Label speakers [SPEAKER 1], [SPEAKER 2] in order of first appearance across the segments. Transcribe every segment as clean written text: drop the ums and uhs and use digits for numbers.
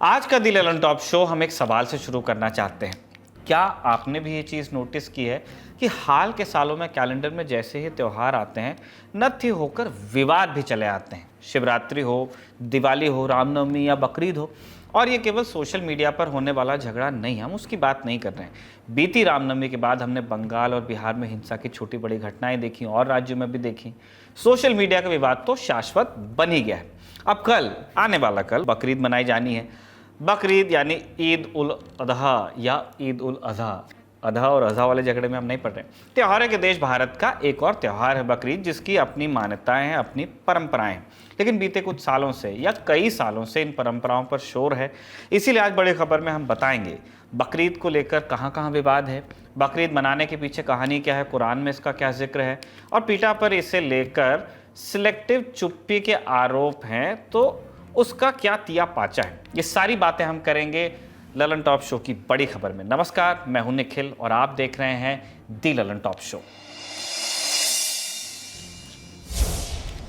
[SPEAKER 1] आज का दी Lalan top show हम एक सवाल से शुरू करना चाहते हैं। क्या आपने भी ये चीज़ नोटिस की है कि हाल के सालों में कैलेंडर में जैसे ही त्यौहार आते हैं नत्थी होकर विवाद भी चले आते हैं। शिवरात्रि हो, दिवाली हो, रामनवमी या बकरीद हो, और ये केवल सोशल मीडिया पर होने वाला झगड़ा नहीं, हम उसकी बात नहीं कर रहे हैं। बीती रामनवमी के बाद हमने बंगाल और बिहार में हिंसा की छोटी बड़ी घटनाएं देखी और राज्यों में भी देखी। सोशल मीडिया का विवाद तो शाश्वत बन ही गया है। अब कल आने वाला कल बकरीद मनाई जानी है। बकरीद यानी ईद उल अजहा या ईद उल अजहा। अजहा और अजहा वाले झगड़े में हम नहीं पड़ रहे। त्योहारों के देश भारत का एक और त्यौहार है बकरीद, जिसकी अपनी मान्यताएं हैं, अपनी परंपराएं हैं। लेकिन बीते कुछ सालों से या कई सालों से इन परंपराओं पर शोर है। इसीलिए आज बड़ी खबर में हम बताएंगे बकरीद को लेकर कहां कहां विवाद है, बकरीद मनाने के पीछे कहानी क्या है, कुरान में इसका क्या जिक्र है, और पीठा पर इसे लेकर सिलेक्टिव चुप्पी के आरोप हैं तो उसका क्या तिया पाचा है। ये सारी बातें हम करेंगे ललन टॉप शो की बड़ी खबर में। नमस्कार, मैं हूं निखिल और आप देख रहे हैं दी ललन टॉप शो।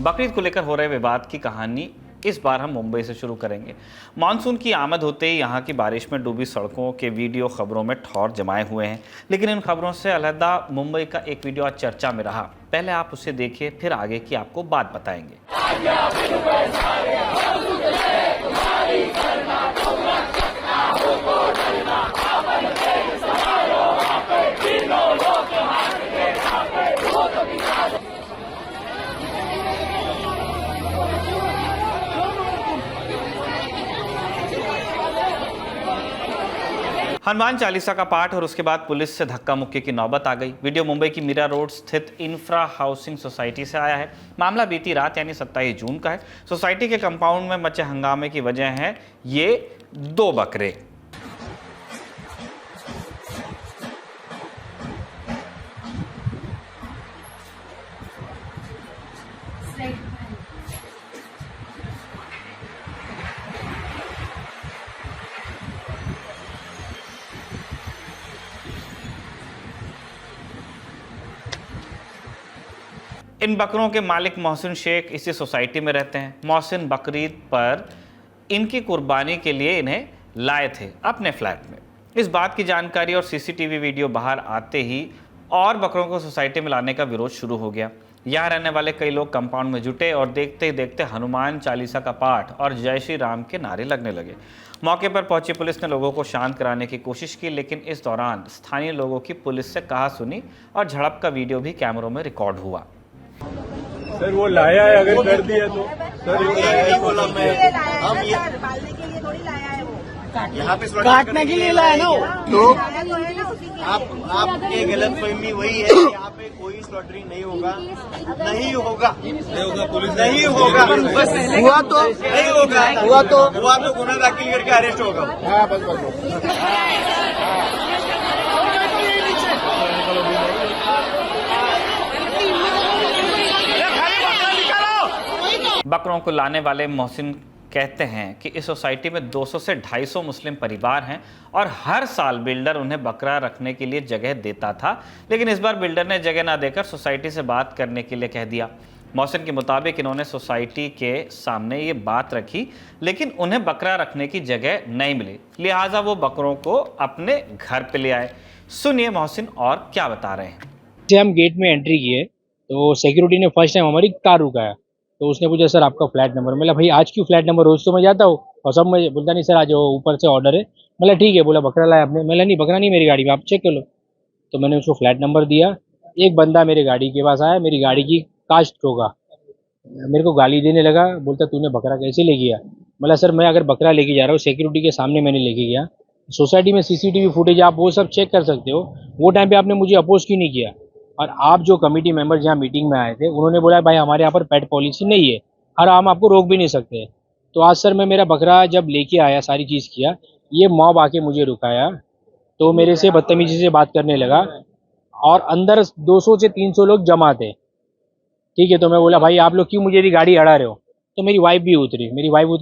[SPEAKER 1] बकरीद को लेकर हो रहे विवाद की कहानी इस बार हम मुंबई से शुरू करेंगे। मानसून की आमद होते ही यहाँ की बारिश में डूबी सड़कों के वीडियो खबरों में ठौर जमाए हुए हैं। लेकिन इन खबरों से अलहदा मुंबई का एक वीडियो आज चर्चा में रहा। पहले आप उसे देखिए, फिर आगे की आपको बात बताएंगे। हनुमान चालीसा का पाठ और उसके बाद पुलिस से धक्का मुक्की की नौबत आ गई। वीडियो मुंबई की मीरा रोड स्थित इंफ्रा हाउसिंग सोसाइटी से आया है। मामला बीती रात यानी 27 जून का है। सोसाइटी के कंपाउंड में मचे हंगामे की वजह है ये दो बकरे। इन बकरों के मालिक मोहसिन शेख इसी सोसाइटी में रहते हैं। मोहसिन बकरीद पर इनकी कुर्बानी के लिए इन्हें लाए थे अपने फ्लैट में। इस बात की जानकारी और सीसीटीवी वीडियो बाहर आते ही और बकरों को सोसाइटी में लाने का विरोध शुरू हो गया। यहाँ रहने वाले कई लोग कंपाउंड में जुटे और देखते ही देखते हनुमान चालीसा का पाठ और जय श्री राम के नारे लगने लगे। मौके पर पहुंची पुलिस ने लोगों को शांत कराने की कोशिश की, लेकिन इस दौरान स्थानीय लोगों की पुलिस से कहा सुनी और झड़प का वीडियो भी कैमरों में रिकॉर्ड हुआ।
[SPEAKER 2] सर वो लाया है, अगर कर दिया तो सर ये लाया है, बोला मैं
[SPEAKER 3] हम ये पालने के लिए थोड़ी लाया है वो,
[SPEAKER 4] यहाँ पे
[SPEAKER 3] काटने के लिए लाया ना
[SPEAKER 4] तो
[SPEAKER 3] आप
[SPEAKER 4] आपके गलत फहमी वही है कि यहाँ पे कोई स्लॉटरिंग नहीं होगा, नहीं होगा,
[SPEAKER 2] पुलिस
[SPEAKER 4] नहीं होगा, बस हुआ तो नहीं होगा, हुआ तो गुना दाखिल करके अरेस्ट होगा।
[SPEAKER 2] हाँ बस
[SPEAKER 1] बकरों को लाने वाले मोहसिन कहते हैं कि इस सोसाइटी में 200 से 250 मुस्लिम परिवार हैं और हर साल बिल्डर उन्हें बकरा रखने के लिए जगह देता था, लेकिन इस बार बिल्डर ने जगह ना देकर सोसाइटी से बात करने के लिए कह दिया। मोहसिन के मुताबिक इन्होंने सोसाइटी के सामने ये बात रखी, लेकिन उन्हें बकरा रखने की जगह नहीं मिली, लिहाजा वो बकरों को अपने घर पे ले आए। सुनिए मोहसिन और क्या बता रहे हैं।
[SPEAKER 5] जब हम गेट में एंट्री किए तो सिक्योरिटी ने फर्स्ट टाइम हमारी कार रुकाया, तो उसने पूछा सर आपका फ्लैट नंबर। मतलब भाई आज क्यों फ्लैट नंबर, रोज तो मैं जाता हूँ और सब मैं बोलता नहीं सर आज ऊपर से ऑर्डर है। मतलब ठीक है, बोला बकरा लाया आपने। मतलब नहीं बकरा नहीं मेरी गाड़ी में, आप चेक कर लो। तो मैंने उसको फ्लैट नंबर दिया। एक बंदा मेरे गाड़ी के पास आया, मेरी गाड़ी की कांच ठोका, मेरे को गाली देने लगा, बोलता तूने बकरा कैसे ले गया। मतलब सर मैं अगर बकरा लेके जा रहा हूँ सिक्योरिटी के सामने मैंने लेके गया, सोसाइटी में सीसीटीवी फुटेज आप वो सब चेक कर सकते हो, वो टाइम पे आपने मुझे अपोज क्यों नहीं किया। और आप जो कमेटी मेंबर जहाँ मीटिंग में आए थे उन्होंने बोला भाई हमारे यहाँ पर पेट पॉलिसी नहीं है और हम आपको रोक भी नहीं सकते। तो आज सर मैं मेरा बकरा जब लेके आया, सारी चीज़ किया, ये मॉब आके मुझे रुकाया तो मेरे से बदतमीजी से बात करने लगा और अंदर 200 से 300 लोग जमा थे। ठीक है, तो मैं बोला भाई आप लोग क्यों मुझे गाड़ी अड़ा रहे हो। तो मेरी वाइफ भी उतरी,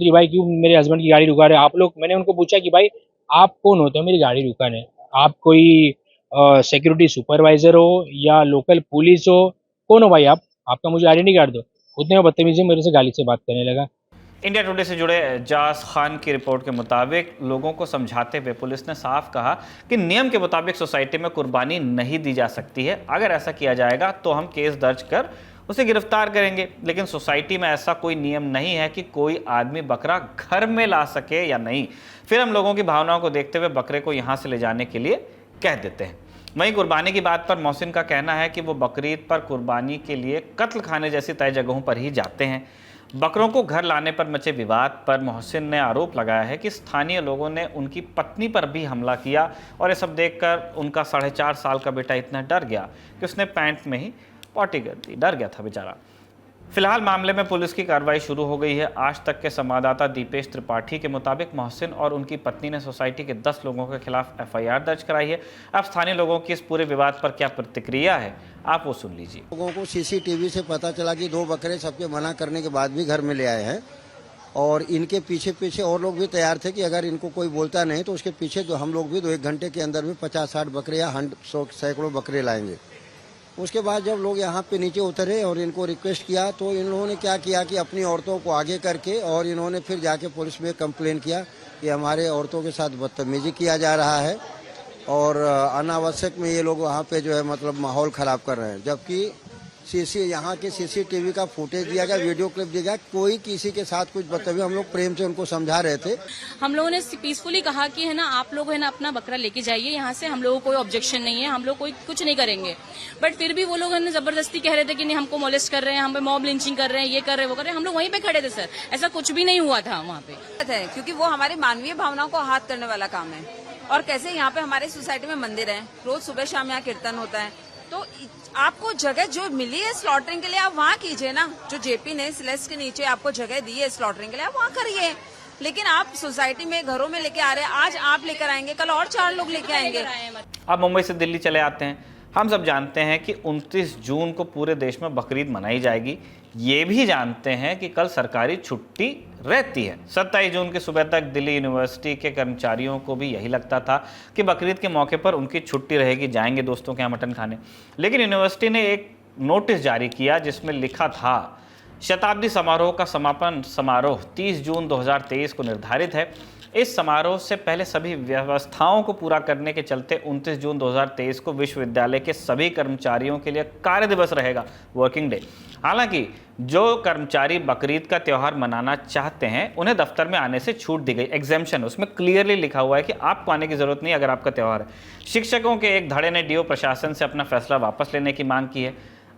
[SPEAKER 5] भाई क्यों मेरे हस्बैंड की गाड़ी रुका रहे हो आप लोग। मैंने उनको पूछा कि भाई आप कौन होते हो मेरी गाड़ी रुकाने, आप कोई सिक्योरिटी सुपरवाइजर हो या लोकल पुलिस हो, कौन हो भाई आप, आपका मुझे आइडेंटिटी कार्ड दो। उतने में बदतमीजी मेरे से गाली से बात करने लगा।
[SPEAKER 1] इंडिया टुडे से जुड़े जास खान की रिपोर्ट के मुताबिक लोगों को समझाते हुए पुलिस ने साफ कहा कि नियम के मुताबिक सोसाइटी में कुर्बानी नहीं दी जा सकती है। अगर ऐसा किया जाएगा तो हम केस दर्ज कर उसे गिरफ्तार करेंगे, लेकिन सोसाइटी में ऐसा कोई नियम नहीं है कि कोई आदमी बकरा घर में ला सके या नहीं। फिर हम लोगों की भावनाओं को देखते हुए बकरे को यहाँ से ले जाने के लिए कह देते हैं। वहीं कुर्बानी की बात पर मोहसिन का कहना है कि वो बकरीद पर कुर्बानी के लिए कत्ल खाने जैसी तय जगहों पर ही जाते हैं। बकरों को घर लाने पर मचे विवाद पर मोहसिन ने आरोप लगाया है कि स्थानीय लोगों ने उनकी पत्नी पर भी हमला किया और ये सब देखकर उनका 4.5 साल का बेटा इतना डर गया कि उसने पैंट में ही पॉटी कर दी। डर गया था बेचारा। फिलहाल मामले में पुलिस की कार्रवाई शुरू हो गई है। आज तक के संवाददाता दीपेश त्रिपाठी के मुताबिक मोहसिन और उनकी पत्नी ने सोसाइटी के 10 लोगों के खिलाफ एफआईआर दर्ज कराई है। अब स्थानीय लोगों की इस पूरे विवाद पर क्या प्रतिक्रिया है, आप वो सुन लीजिए।
[SPEAKER 6] लोगों को सीसीटीवी से पता चला कि 2 बकरे सबके मना करने के बाद भी घर में ले आए हैं और इनके पीछे पीछे और लोग भी तैयार थे कि अगर इनको कोई बोलता नहीं तो उसके पीछे जो हम लोग भी 2-1 घंटे के अंदर में 50-60 बकरे या 100 सैकड़ों बकरे लाएंगे। उसके बाद जब लोग यहाँ पे नीचे उतरे और इनको रिक्वेस्ट किया तो इन लोगों ने क्या किया कि अपनी औरतों को आगे करके और इन्होंने फिर जाके पुलिस में कंप्लेन किया कि हमारे औरतों के साथ बदतमीजी किया जा रहा है और अनावश्यक में ये लोग वहाँ पे जो है मतलब माहौल ख़राब कर रहे हैं। जबकि यहाँ के सीसीटीवी का फुटेज दिया गया, वीडियो क्लिप दिया गया, कोई किसी के साथ कुछ बदतमीजी, हम लोग प्रेम से उनको समझा रहे थे।
[SPEAKER 7] हम लोगों ने पीसफुली कहा कि है ना आप लोग है ना अपना बकरा लेके जाइए यहाँ से, हम लोगों को कोई ऑब्जेक्शन नहीं है, हम लोग कोई कुछ नहीं करेंगे। बट फिर भी वो लोग जबरदस्ती कह रहे थे कि नहीं हमको मोलेस्ट कर रहे हैं, हम पे मॉब लिंचिंग कर रहे हैं, ये कर रहे हैं वो कर रहे हैं। हम लोग वहीं पे खड़े थे सर, ऐसा कुछ भी नहीं हुआ था वहाँ पे।
[SPEAKER 3] क्योंकि वो हमारी मानवीय भावनाओं को आहत करने वाला काम है। और कैसे यहाँ पे हमारे सोसाइटी में मंदिर है, रोज सुबह शाम यहाँ कीर्तन होता है, तो आपको जगह जो मिली है स्लॉटरिंग के लिए आप वहाँ कीजिए ना। जो जेपी ने सेलेस्ट के नीचे आपको जगह दी है स्लॉटरिंग के लिए, आप वहाँ करिए। लेकिन आप सोसाइटी में घरों में लेके आ रहे हैं, आज आप लेकर आएंगे, कल और 4 लोग लेके आएंगे।
[SPEAKER 1] अब मुंबई से दिल्ली चले आते हैं। हम सब जानते हैं कि 29 जून को पूरे देश में बकरीद मनाई जाएगी। ये भी जानते हैं कि कल सरकारी छुट्टी रहती है। 27 जून की सुबह तक दिल्ली यूनिवर्सिटी के कर्मचारियों को भी यही लगता था कि बकरीद के मौके पर उनकी छुट्टी रहेगी, जाएंगे दोस्तों के यहाँ मटन खाने। लेकिन यूनिवर्सिटी ने एक नोटिस जारी किया जिसमें लिखा था शताब्दी समारोह का समापन समारोह 30 जून 2023 को निर्धारित है। इस समारोह से पहले सभी व्यवस्थाओं को पूरा करने के चलते 29 जून 2023 को विश्वविद्यालय के सभी कर्मचारियों के लिए कार्य दिवस रहेगा, वर्किंग डे। हालांकि जो कर्मचारी बकरीद का त्यौहार मनाना चाहते हैं उन्हें दफ्तर में आने से छूट दी गई, एग्जेम्पशन। उसमें क्लियरली लिखा हुआ है कि आपको आने की जरूरत नहीं अगर आपका त्यौहार है। शिक्षकों के एक धड़े ने डीओ प्रशासन से अपना फैसला वापस लेने की मांग की है।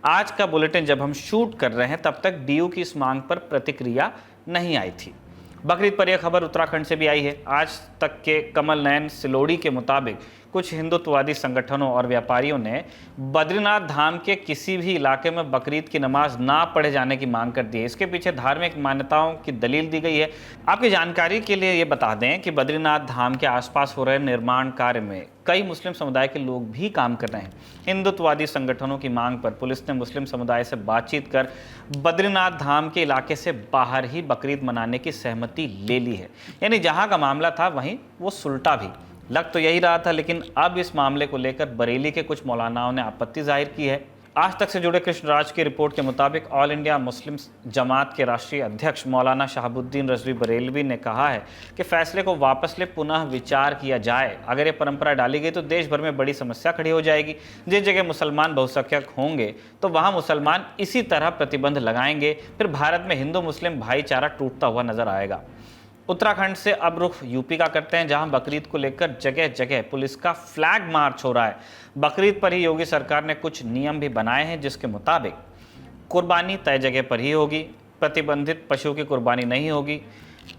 [SPEAKER 1] आज का बुलेटिन जब हम शूट कर रहे हैं तब तक डीयू की इस मांग पर प्रतिक्रिया नहीं आई थी। बकरीद पर यह खबर उत्तराखंड से भी आई है। आज तक के कमल नयन सिलोड़ी के मुताबिक कुछ हिंदुत्ववादी संगठनों और व्यापारियों ने बद्रीनाथ धाम के किसी भी इलाके में बकरीद की नमाज ना पढ़े जाने की मांग कर दी है। इसके पीछे धार्मिक मान्यताओं की दलील दी गई है। आपकी जानकारी के लिए ये बता दें कि बद्रीनाथ धाम के आसपास हो रहे निर्माण कार्य में कई मुस्लिम समुदाय के लोग भी काम कर रहे हैं। हिंदुत्ववादी संगठनों की मांग पर पुलिस ने मुस्लिम समुदाय से बातचीत कर बद्रीनाथ धाम के इलाके से बाहर ही बकरीद मनाने की सहमति ले ली है। यानी जहां का मामला था वहीं वो सुलटा भी। लग तो यही रहा था, लेकिन अब इस मामले को लेकर बरेली के कुछ मौलानाओं ने आपत्ति जाहिर की है। आज तक से जुड़े कृष्णराज की रिपोर्ट के मुताबिक ऑल इंडिया मुस्लिम जमात के राष्ट्रीय अध्यक्ष मौलाना शहाबुद्दीन रजवी बरेलवी ने कहा है कि फैसले को वापस ले पुनः विचार किया जाए। अगर ये परंपरा डाली गई तो देश भर में बड़ी समस्या खड़ी हो जाएगी। जिस जगह मुसलमान बहुसंख्यक होंगे तो वहाँ मुसलमान इसी तरह प्रतिबंध लगाएंगे, फिर भारत में हिंदू मुस्लिम भाईचारा टूटता हुआ नजर आएगा। उत्तराखंड से अब रुख यूपी का करते हैं, जहां बकरीद को लेकर जगह जगह पुलिस का फ्लैग मार्च हो रहा है। बकरीद पर ही योगी सरकार ने कुछ नियम भी बनाए हैं जिसके मुताबिक कुर्बानी तय जगह पर ही होगी, प्रतिबंधित पशु की कुर्बानी नहीं होगी,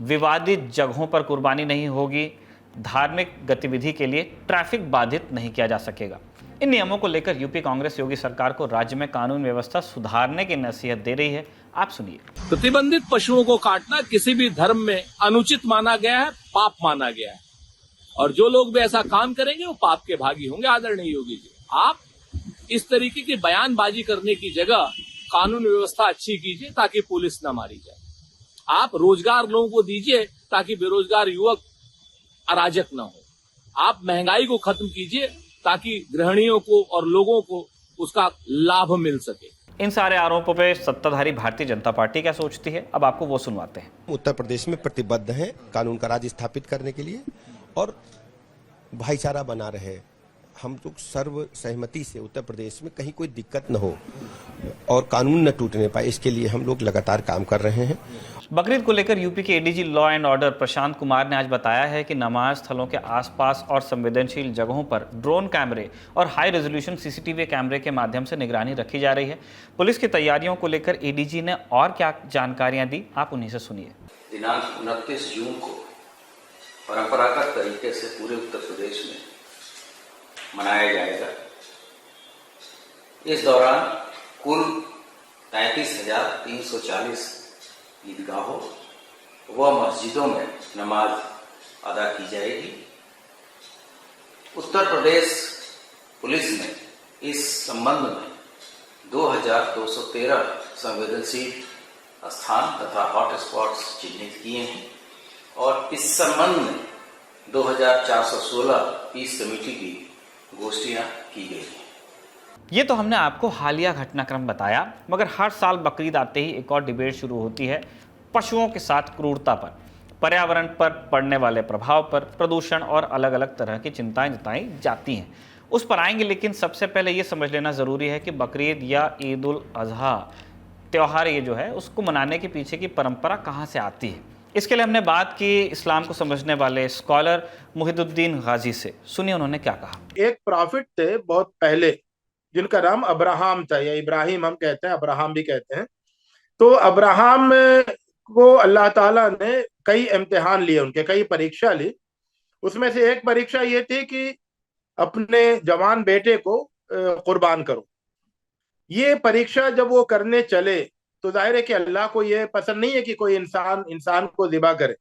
[SPEAKER 1] विवादित जगहों पर कुर्बानी नहीं होगी, धार्मिक गतिविधि के लिए ट्रैफिक बाधित नहीं किया जा सकेगा। इन नियमों को लेकर यूपी कांग्रेस योगी सरकार को राज्य में कानून व्यवस्था सुधारने की नसीहत दे रही है। आप सुनिए।
[SPEAKER 8] प्रतिबंधित पशुओं को काटना किसी भी धर्म में अनुचित माना गया है, पाप माना गया है, और जो लोग भी ऐसा काम करेंगे वो पाप के भागी होंगे। आदरणीय योगी जी, आप इस तरीके की बयानबाजी करने की जगह कानून व्यवस्था अच्छी कीजिए ताकि पुलिस न मारी जाए। आप रोजगार लोगों को दीजिए ताकि बेरोजगार युवक अराजक न हो। आप महंगाई को खत्म कीजिए ताकि गृहिणियों को और लोगों को उसका लाभ मिल सके।
[SPEAKER 1] इन सारे आरोपों पे सत्ताधारी भारतीय जनता पार्टी क्या सोचती है, अब आपको वो सुनवाते हैं।
[SPEAKER 9] उत्तर प्रदेश में प्रतिबद्ध हैं कानून का राज स्थापित करने के लिए और भाईचारा बना रहे। हम लोग सर्व सहमति से उत्तर प्रदेश में कहीं कोई दिक्कत न हो और कानून न टूटने पाए, इसके लिए हम लोग लगातार काम कर रहे हैं।
[SPEAKER 1] बकरीद को लेकर यूपी के ADG law and order Prashant Kumar ने आज बताया है कि नमाज स्थलों के आसपास और संवेदनशील जगहों पर ड्रोन कैमरे और हाई रेजोल्यूशन सीसीटीवी कैमरे के माध्यम से निगरानी रखी जा रही है। पुलिस की तैयारियों को लेकर एडीजी ने और क्या जानकारियां दी, आप उन्हीं से सुनिए।
[SPEAKER 10] दिनांक 29 जून को परंपरागत तरीके से पूरे उत्तर प्रदेश में मनाया जाएगा। इस दौरान कुल 33,340 ईदगाहों व मस्जिदों में नमाज अदा की जाएगी। उत्तर प्रदेश पुलिस ने इस संबंध में 2,213 संवेदनशील स्थान तथा हॉट स्पॉट्स चिन्हित किए हैं और इस संबंध में 2,416 पीस कमेटी की गोष्ठियां की गई हैं।
[SPEAKER 1] ये तो हमने आपको हालिया घटनाक्रम बताया, मगर हर साल बकरीद आते ही एक और डिबेट शुरू होती है पशुओं के साथ क्रूरता पर, पर्यावरण पर पड़ने वाले प्रभाव पर, प्रदूषण और अलग अलग तरह की चिंताएं जताई जाती हैं। उस पर आएंगे, लेकिन सबसे पहले ये समझ लेना ज़रूरी है कि बकरीद या ईद उल अजहा त्यौहार ये जो है उसको मनाने के पीछे की परंपरा कहाँ से आती है। इसके लिए हमने बात की इस्लाम को समझने वाले स्कॉलर मुहिदुद्दीन गाजी से। सुनिए उन्होंने क्या कहा।
[SPEAKER 11] एक प्रॉफिट थे बहुत पहले जिनका नाम अब्राहम था, या इब्राहिम हम कहते हैं, अब्राहम भी कहते हैं। तो अब्राहम को अल्लाह ताला ने कई इम्तिहान लिए, उनके कई परीक्षा ली। उसमें से एक परीक्षा ये थी कि अपने जवान बेटे को कुर्बान करो। ये परीक्षा जब वो करने चले तो जाहिर है कि अल्लाह को ये पसंद नहीं है कि कोई इंसान को ज़िबा करे,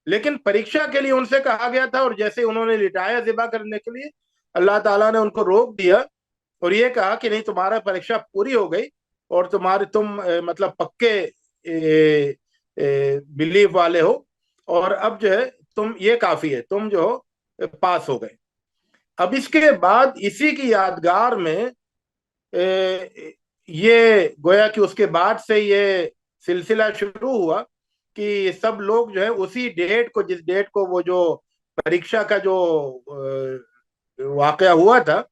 [SPEAKER 11] लेकिन परीक्षा के लिए उनसे कहा गया था और जैसे उन्होंने लिटाया ज़िबा करने के लिए, अल्लाह ताला ने उनको रोक दिया और ये कहा कि नहीं, तुम्हारा परीक्षा पूरी हो गई और तुम मतलब पक्के बिलीफ वाले हो और अब जो है तुम, ये काफी है, तुम जो हो पास हो गए। अब इसके बाद इसी की यादगार में ये गोया कि उसके बाद से ये सिलसिला शुरू हुआ कि सब लोग जो है उसी डेट को, जिस डेट को वो जो परीक्षा का जो वाकया हुआ था,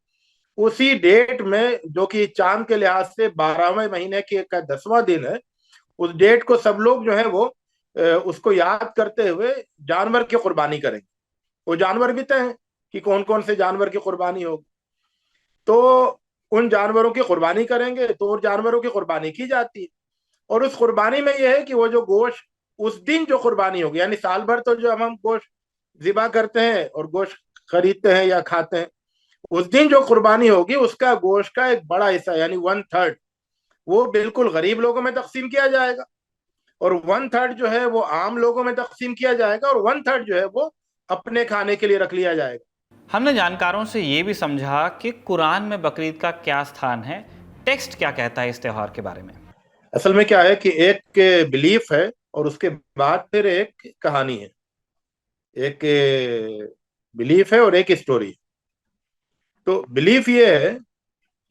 [SPEAKER 11] उसी डेट में, जो कि चांद के लिहाज से 12वें महीने का 10वां दिन है, उस डेट को सब लोग जो है वो उसको याद करते हुए जानवर की कुर्बानी करेंगे। वो जानवर भी तय हैं कि कौन कौन से जानवर की कुर्बानी होगी, तो उन जानवरों की कुर्बानी करेंगे। तो उन जानवरों की कुर्बानी की जाती है और उस कुर्बानी में यह है कि वो जो गोश्त उस दिन जो कुर्बानी होगी, यानी साल भर तो जो हम गोश्त ज़िबा करते हैं और गोश्त खरीदते हैं या खाते हैं, उस दिन जो कुर्बानी होगी उसका गोश्त का एक बड़ा हिस्सा यानी 1/3 वो बिल्कुल गरीब लोगों में तकसीम किया जाएगा और 1/3 जो है वो आम लोगों में तकसीम किया जाएगा और 1/3 जो है वो अपने खाने के लिए रख लिया जाएगा।
[SPEAKER 1] हमने जानकारों से ये भी समझा कि कुरान में बकरीद का क्या स्थान है, टेक्स्ट क्या कहता है इस त्योहार के बारे में।
[SPEAKER 11] असल में क्या है कि एक बिलीफ है और उसके बाद फिर एक कहानी है, एक बिलीफ है और एक स्टोरी। तो बिलीफ ये है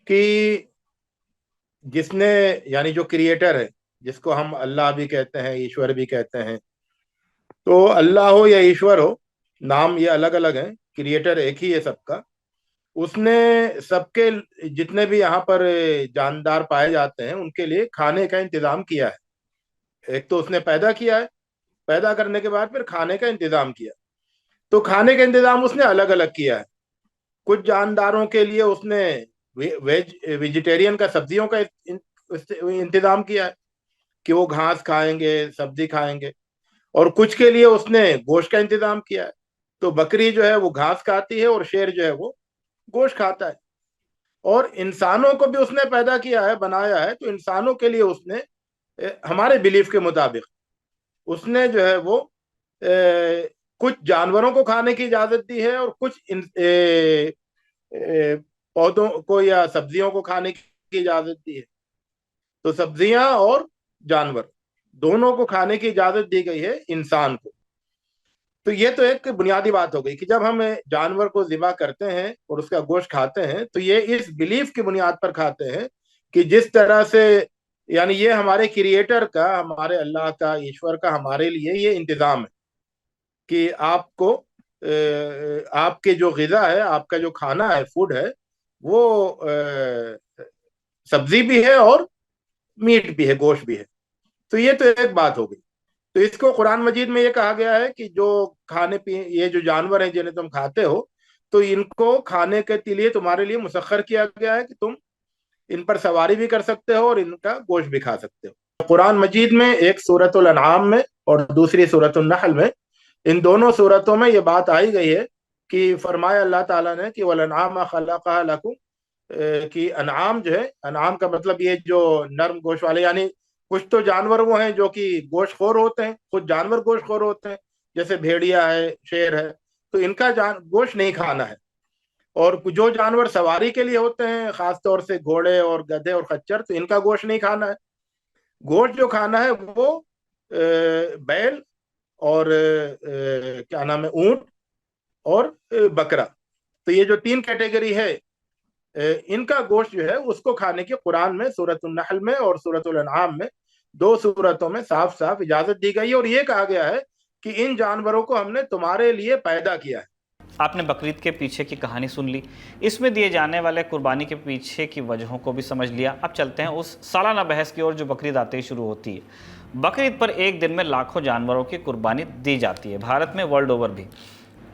[SPEAKER 11] कि जिसने, यानी जो क्रिएटर है, जिसको हम अल्लाह भी कहते हैं, ईश्वर भी कहते हैं, तो अल्लाह हो या ईश्वर हो, नाम ये अलग अलग हैं, क्रिएटर एक ही है सबका। उसने सबके जितने भी यहाँ पर जानदार पाए जाते हैं उनके लिए खाने का इंतजाम किया है। एक तो उसने पैदा किया है, पैदा करने के बाद फिर खाने का इंतजाम किया। तो खाने का इंतजाम उसने अलग अलग किया है। कुछ जानदारों के लिए उसने वेजिटेरियन का, सब्जियों का इंतजाम किया है कि वो घास खाएंगे, सब्जी खाएंगे, और कुछ के लिए उसने गोश्त का इंतजाम किया है। तो बकरी जो है वो घास खाती है और शेर जो है वो गोश्त खाता है। और इंसानों को भी उसने पैदा किया है, बनाया है, तो इंसानों के लिए उसने हमारे बिलीफ के मुताबिक उसने जो है वो कुछ जानवरों को खाने की इजाजत दी है और कुछ पौधों को या सब्जियों को खाने की इजाजत दी है। तो सब्जियां और जानवर दोनों को खाने की इजाजत दी गई है इंसान को। तो ये तो एक बुनियादी बात हो गई कि जब हम जानवर को ज़िबा करते हैं और उसका गोश्त खाते हैं तो ये इस बिलीफ की बुनियाद पर खाते हैं कि जिस तरह से यानी ये हमारे क्रिएटर का, हमारे अल्लाह का, ईश्वर का हमारे लिए ये इंतजाम है कि आपको आपके जो ग़िज़ा है, आपका जो खाना है, फूड है, वो सब्जी भी है और मीट भी है, गोश्त भी है। तो ये तो एक बात हो गई। तो इसको कुरान मजीद में ये कहा गया है कि जो खाने पीने, ये जो जानवर हैं जिन्हें तुम खाते हो, तो इनको खाने के लिए तुम्हारे लिए मुसख्खर किया गया है कि तुम इन पर सवारी भी कर सकते हो और इनका गोश्त भी खा सकते हो। कुरान मजीद में एक सूरतुल अनआम में और दूसरी सूरतुल नहल में, इन दोनों सूरतों में ये बात आई गई है कि फरमाया अल्लाह ताला ने कि वल अनआम खलक़हा लकुम, कि अनआम जो है, अनआम का मतलब ये जो नर्म गोश्त वाले, यानी कुछ तो जानवर वो हैं जो कि गोश्तखोर होते हैं, कुछ जानवर गोश्तखोर होते हैं, जैसे भेड़िया है, शेर है, तो इनका गोश्त नहीं खाना है। और जो जानवर सवारी के लिए होते हैं, खासतौर से घोड़े और गधे और खच्चर, तो इनका गोश्त नहीं खाना है। गोश्त जो खाना है वो बैल और क्या नाम है, ऊंट और बकरा। तो ये जो 3 कैटेगरी है, इनका गोश्त जो है उसको खाने की कुरान में सूरतुल नहल में और सूरतुल अनआम में 2 सूरतों में साफ साफ इजाजत दी गई है। और ये कहा गया है कि इन जानवरों को हमने तुम्हारे लिए पैदा किया है।
[SPEAKER 1] आपने बकरीद के पीछे की कहानी सुन ली, इसमें दिए जाने वाले कुर्बानी के पीछे की वजहों को भी समझ लिया। अब चलते हैं उस सालाना बहस की ओर जो बकरीद आते ही शुरू होती है। बकरीद पर एक दिन में लाखों जानवरों की कुर्बानी दी जाती है, भारत में, वर्ल्ड ओवर भी।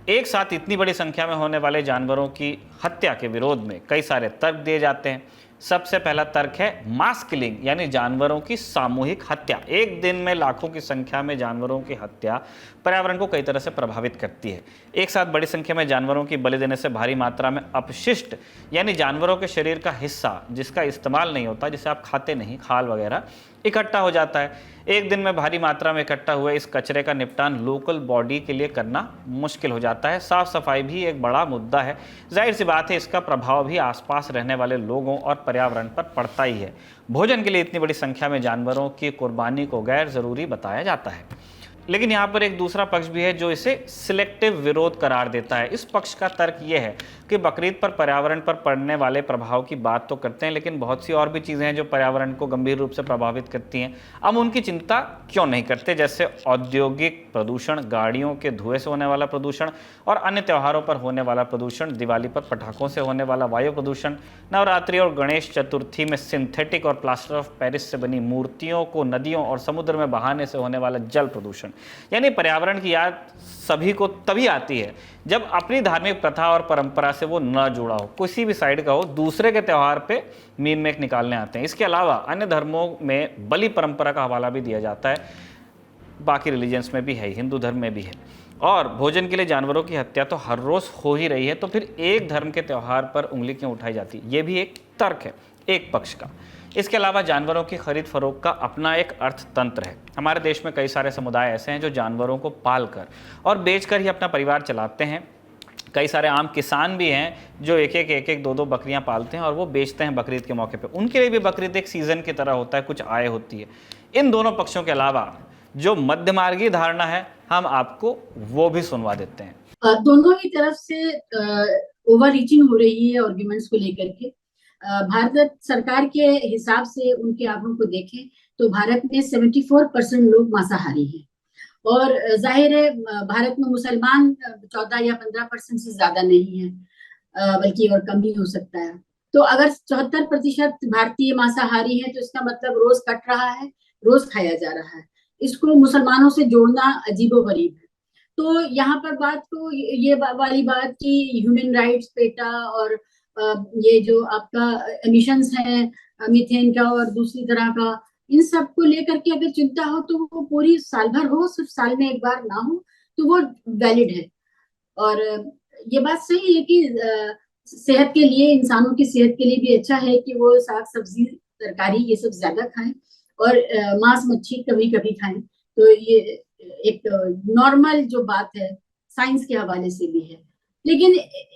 [SPEAKER 1] एक साथ इतनी बड़ी संख्या में होने वाले जानवरों की हत्या के विरोध में कई सारे तर्क दिए जाते हैं। सबसे पहला तर्क है मास किलिंग, यानी जानवरों की सामूहिक हत्या। एक दिन में लाखों की संख्या में जानवरों की हत्या पर्यावरण को कई तरह से प्रभावित करती है। एक साथ बड़ी संख्या में जानवरों की बलि देने से भारी मात्रा में अपशिष्ट, यानी जानवरों के शरीर का हिस्सा जिसका इस्तेमाल नहीं होता, जिसे आप खाते नहीं, खाल वगैरह, इकट्ठा हो जाता है। एक दिन में भारी मात्रा में इकट्ठा हुए इस कचरे का निपटान लोकल बॉडी के लिए करना मुश्किल हो जाता है। साफ सफाई भी एक बड़ा मुद्दा है। जाहिर सी बात है, इसका प्रभाव भी आसपास रहने वाले लोगों और पर्यावरण पर पड़ता ही है। भोजन के लिए इतनी बड़ी संख्या में जानवरों की कुर्बानी को गैर ज़रूरी बताया जाता है। लेकिन यहाँ पर एक दूसरा पक्ष भी है जो इसे सिलेक्टिव विरोध करार देता है। इस पक्ष का तर्क ये है कि बकरीद पर पर्यावरण पर पड़ने वाले प्रभाव की बात तो करते हैं, लेकिन बहुत सी और भी चीज़ें हैं जो पर्यावरण को गंभीर रूप से प्रभावित करती हैं। हम उनकी चिंता क्यों नहीं करते, जैसे औद्योगिक प्रदूषण, गाड़ियों के धुएं से होने वाला प्रदूषण और अन्य त्योहारों पर होने वाला प्रदूषण, दिवाली पर पटाखों से होने वाला वायु प्रदूषण, नवरात्रि और गणेश चतुर्थी में सिंथेटिक और प्लास्टर ऑफ पेरिस से बनी मूर्तियों को नदियों और समुद्र में बहाने से होने वाला जल प्रदूषण। यानी पर्यावरण की याद सभी को तभी आती है जब अपनी धार्मिक प्रथा और परंपरा से वो न जुड़ा हो, किसी भी साइड का हो, दूसरे के त्यौहार पे मीन मेक निकालने आते हैं। इसके अलावा अन्य धर्मों में बलि परंपरा का हवाला भी दिया जाता है, बाकी रिलीजन्स में भी है, हिंदू धर्म में भी है। और भोजन के लिए जानवरों की हत्या तो हर रोज़ हो ही रही है, तो फिर एक धर्म के त्यौहार पर उंगली क्यों उठाई जाती है? ये भी एक तर्क है एक पक्ष का। इसके अलावा जानवरों की खरीद फरोख्त का अपना एक अर्थतंत्र है। हमारे देश में कई सारे समुदाय ऐसे हैं जो जानवरों को पाल कर और बेचकर ही अपना परिवार चलाते हैं। कई सारे आम किसान भी हैं जो एक एक दो बकरियां पालते हैं और वो बेचते हैं बकरीद के मौके पे। उनके लिए भी बकरीद एक सीज़न की तरह होता है, कुछ आय होती है। इन दोनों पक्षों के अलावा जो मध्यमार्गी धारणा है, हम आपको वो भी सुनवा देते हैं।
[SPEAKER 12] दोनों ही तरफ से ओवर रीचिंग हो रही है आर्ग्यूमेंट्स को लेकर के। भारत सरकार के हिसाब से उनके आंकड़ों को देखें तो भारत में 74% लोग मांसाहारी हैं, और जाहिर है भारत में मुसलमान 14 या 15% से ज्यादा नहीं है, बल्कि और कम ही हो सकता है। तो अगर 74% भारतीय मांसाहारी है तो इसका मतलब रोज कट रहा है, रोज खाया जा रहा है। इसको मुसलमानों से जोड़ना अजीबोगरीब है। तो यहाँ पर बात तो ये वाली बात की ह्यूमन राइट्स, पेटा और ये जो आपका एमिशंस है मीथेन का और दूसरी तरह का, इन सब को लेकर के अगर चिंता हो तो वो पूरी साल भर हो, सिर्फ साल में एक बार ना हो, तो वो वैलिड है। और ये बात सही है कि सेहत के लिए, इंसानों की सेहत के लिए भी अच्छा है कि वो साग सब्जी तरकारी ये सब ज्यादा खाएं और मांस मच्छी कभी कभी खाएं। तो ये एक नॉर्मल जो बात है साइंस के हवाले से भी है। लेकिन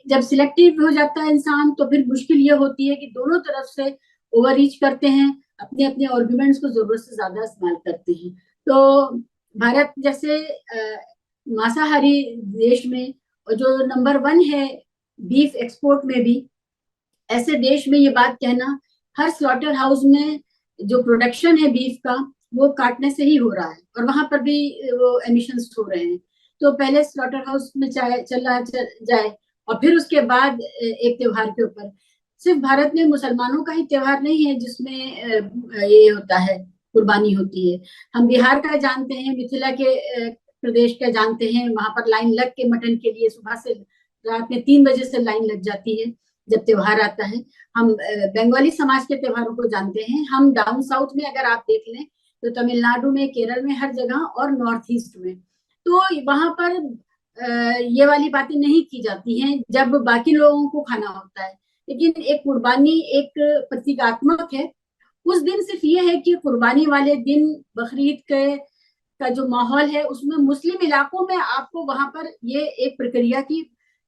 [SPEAKER 12] जब सिलेक्टिव हो जाता है इंसान तो फिर मुश्किल ये होती है कि दोनों तरफ से ओवर रीच करते हैं, अपने अपने आर्गुमेंट्स को जरूरत से ज्यादा इस्तेमाल करते हैं। तो भारत जैसे मांसाहारी देश में, और जो नंबर 1 है बीफ एक्सपोर्ट में भी, ऐसे देश में ये बात कहना हर स्लॉटर हाउस में जो प्रोडक्शन है बीफ का वो काटने से ही हो रहा है, और वहां पर भी वो एमिशंस हो रहे हैं। तो पहले स्लॉटर हाउस में चला जाए और फिर उसके बाद एक त्योहार के ऊपर। सिर्फ भारत में मुसलमानों का ही त्योहार नहीं है जिसमें ये होता है, कुर्बानी होती है। हम बिहार का जानते हैं, मिथिला के प्रदेश का जानते हैं, वहां पर लाइन लग के मटन के लिए सुबह से रात में 3 बजे से लाइन लग जाती है जब त्योहार आता है। हम बंगाली समाज के त्योहारों को जानते हैं। हम डाउन साउथ में अगर आप देख लें तो तमिलनाडु में, केरल में, हर जगह, और नॉर्थ ईस्ट में, तो वहां पर ये वाली बातें नहीं की जाती हैं जब बाकी लोगों को खाना होता है। लेकिन एक कुर्बानी एक प्रतीकात्मक है। उस दिन सिर्फ ये है कि कुर्बानी वाले दिन बकरीद का जो माहौल है उसमें मुस्लिम इलाकों में आपको वहां पर ये एक प्रक्रिया की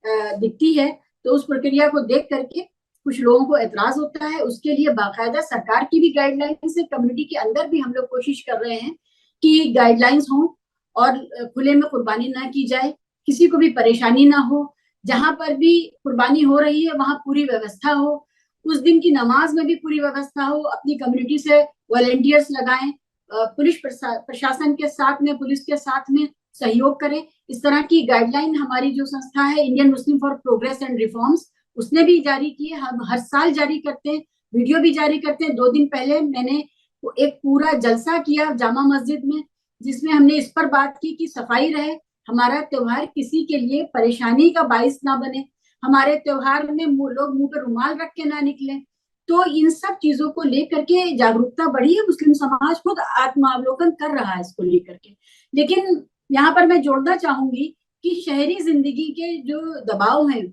[SPEAKER 12] दिखती है, तो उस प्रक्रिया को देख करके कुछ लोगों को एतराज होता है। उसके लिए बाकायदा सरकार की भी गाइडलाइंस है, कम्युनिटी के अंदर भी हम लोग कोशिश कर रहे हैं कि गाइडलाइंस हो और खुले में कुर्बानी ना की जाए, किसी को भी परेशानी ना हो। जहां पर भी कुर्बानी हो रही है वहां पूरी व्यवस्था हो, उस दिन की नमाज में भी पूरी व्यवस्था हो। अपनी कम्युनिटी से वॉलंटियर्स लगाएं, पुलिस प्रशासन के साथ में, पुलिस के साथ में सहयोग करें। इस तरह की गाइडलाइन हमारी जो संस्था है Indian Muslim for progress and reforms, उसने भी जारी की है। हम हर साल जारी करते हैं, वीडियो भी जारी करते हैं। 2 दिन पहले मैंने एक पूरा जलसा किया जामा मस्जिद में, जिसमें हमने इस पर बात की कि सफाई रहे, हमारा त्योहार किसी के लिए परेशानी का बाइस ना बने, हमारे त्योहार में लोग मुंह पर रुमाल रख के ना निकले। तो इन सब चीजों को लेकर के जागरूकता बढ़ी है, मुस्लिम समाज खुद आत्मावलोकन कर रहा है इसको लेकर के। लेकिन यहाँ पर मैं जोड़ना चाहूंगी कि शहरी जिंदगी के जो दबाव हैं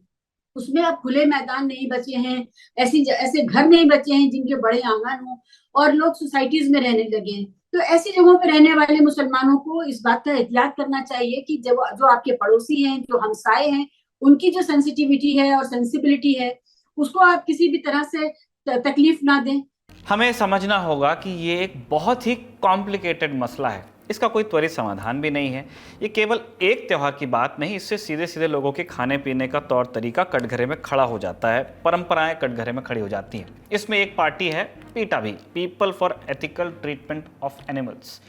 [SPEAKER 12] उसमें अब खुले मैदान नहीं बचे हैं, ऐसे घर नहीं बचे हैं जिनके बड़े आंगन हो, और लोग सोसाइटीज में रहने लगे हैं। तो ऐसी जगहों पर रहने वाले मुसलमानों को इस बात का एहतियात करना चाहिए कि जो आपके पड़ोसी हैं, जो हमसाए हैं, उनकी जो सेंसिटिविटी है और सेंसिबिलिटी है उसको आप किसी भी तरह से तकलीफ ना दें।
[SPEAKER 1] हमें समझना होगा कि ये एक बहुत ही कॉम्प्लिकेटेड मसला है, इसका कोई त्वरित समाधान भी नहीं है। ये केवल एक त्यौहार की बात नहीं, इससे सीधे सीधे लोगों के खाने पीने का तौर तरीका कटघरे में खड़ा हो जाता है, परंपराएं कटघरे में खड़ी हो जाती हैं। इसमें एक पार्टी है पीटा भी, people for ethical treatment of animals.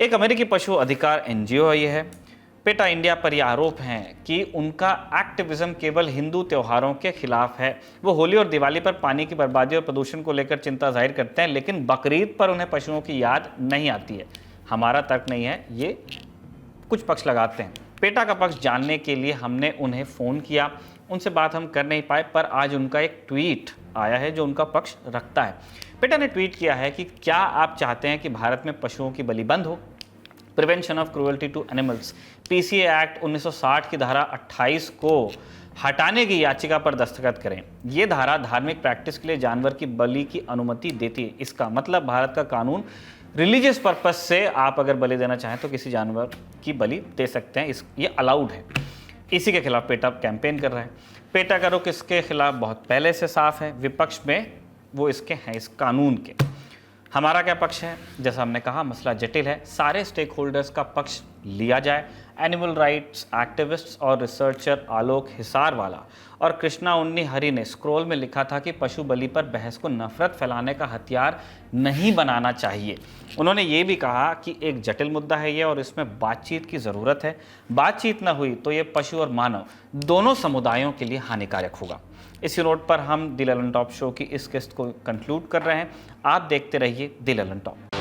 [SPEAKER 1] एक अमेरिकी पशु अधिकार NGO है। ये है पेटा इंडिया पर यह आरोप है कि उनका एक्टिविज्म केवल हिंदू त्योहारों के खिलाफ है। वो होली और दिवाली पर पानी की बर्बादी और प्रदूषण को लेकर चिंता जाहिर करते हैं, लेकिन बकरीद पर उन्हें पशुओं की याद नहीं आती है। हमारा तर्क नहीं है, ये कुछ पक्ष लगाते हैं। पेटा का पक्ष जानने के लिए हमने उन्हें फ़ोन किया, उनसे बात हम कर नहीं पाए, पर आज उनका एक ट्वीट आया है जो उनका पक्ष रखता है। पेटा ने ट्वीट किया है कि क्या आप चाहते हैं कि भारत में पशुओं की बलि बंद हो? Prevention of cruelty to animals PCA act 1960 की धारा 28 को हटाने की याचिका पर दस्तखत करें। ये धारा धार्मिक प्रैक्टिस के लिए जानवर की बलि की अनुमति देती है। इसका मतलब भारत का कानून रिलीजियस पर्पस से आप अगर बलि देना चाहें तो किसी जानवर की बलि दे सकते हैं, ये अलाउड है। इसी के खिलाफ पेटा कैंपेन कर रहा है। पेटा का रुख इसके खिलाफ बहुत पहले से साफ है, विपक्ष में वो इसके हैं, इस कानून के। हमारा क्या पक्ष है? जैसा हमने कहा, मसला जटिल है, सारे स्टेक होल्डर्स का पक्ष लिया जाए। एनिमल राइट्स एक्टिविस्ट्स और रिसर्चर आलोक हिसारवाला और कृष्णा उन्नी हरी ने स्क्रॉल में लिखा था कि पशु बलि पर बहस को नफरत फैलाने का हथियार नहीं बनाना चाहिए। उन्होंने ये भी कहा कि एक जटिल मुद्दा है ये और इसमें बातचीत की ज़रूरत है। बातचीत न हुई तो ये पशु और मानव दोनों समुदायों के लिए हानिकारक होगा। इसी नोट पर हम द ललन टॉप शो की इस किस्त को कंक्लूड कर रहे हैं। आप देखते रहिए द ललन टॉप।